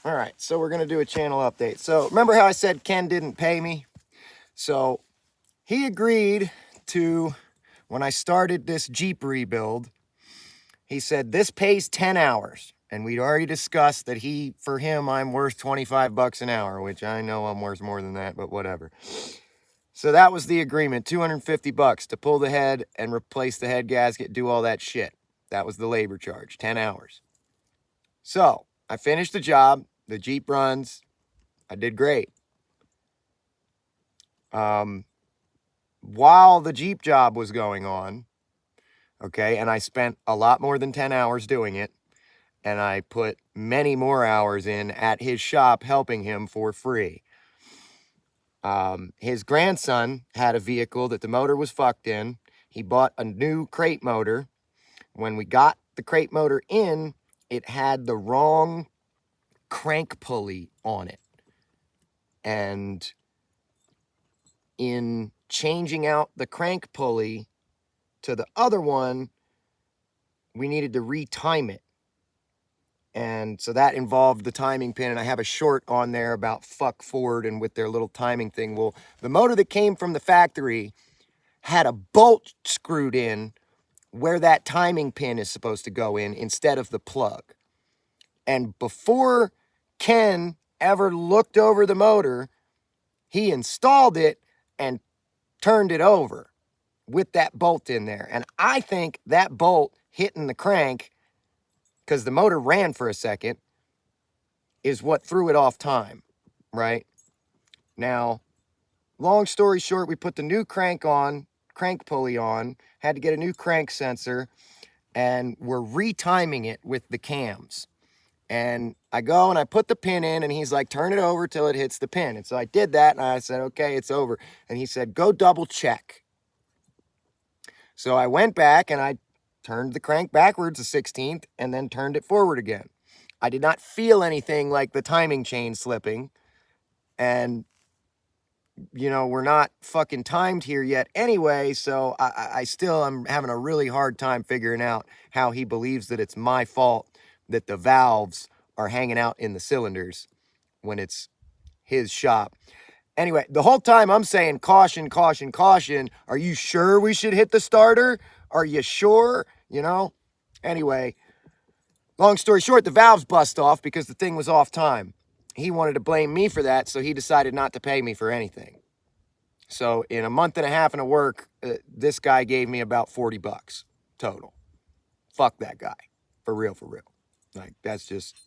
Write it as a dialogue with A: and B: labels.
A: All right, so we're going to do a channel update. So remember how I said Ken didn't pay me? So he agreed to, when I started this Jeep rebuild, he said, this pays 10 hours. And we'd already discussed that for him, I'm worth 25 bucks an hour, which I know I'm worth more than that, but whatever. So that was the agreement, 250 bucks to pull the head and replace the head gasket, do all that shit. That was the labor charge, 10 hours. So I finished the job. The Jeep runs. I did great. While the Jeep job was going on, okay, and I spent a lot more than 10 hours doing it, and I put many more hours in at his shop helping him for free. His grandson had a vehicle that the motor was fucked in. He bought a new crate motor. When we got the crate motor in, it had the wrong crank pulley on it. And in changing out the crank pulley to the other one, we needed to retime it. And so that involved the timing pin, and I have a short on there about fuck Ford and with their little timing thing. Well, the motor that came from the factory had a bolt screwed in where that timing pin is supposed to go in instead of the plug. And before Ken ever looked over the motor, he installed it and turned it over with that bolt in there. And I think that bolt hitting the crank, because the motor ran for a second, is what threw it off time, right? Now, long story short, we put the new crank pulley on, had to get a new crank sensor, and we're retiming it with the cams. And I go and I put the pin in, and he's like, turn it over till it hits the pin. And so I did that, and I said, okay, it's over. And he said, go double check. So I went back and I turned the crank backwards a 16th and then turned it forward again. I did not feel anything like the timing chain slipping. And, you know, we're not fucking timed here yet anyway, so I still am having a really hard time figuring out how he believes that it's my fault that the valves are hanging out in the cylinders when it's his shop. Anyway, the whole time I'm saying caution, caution, caution. Are you sure we should hit the starter? Are you sure? You know? Anyway, long story short, the valves bust off because the thing was off time. He wanted to blame me for that, so he decided not to pay me for anything. So in a month and a half of work, this guy gave me about 40 bucks total. Fuck that guy. For real, for real. Like, that's just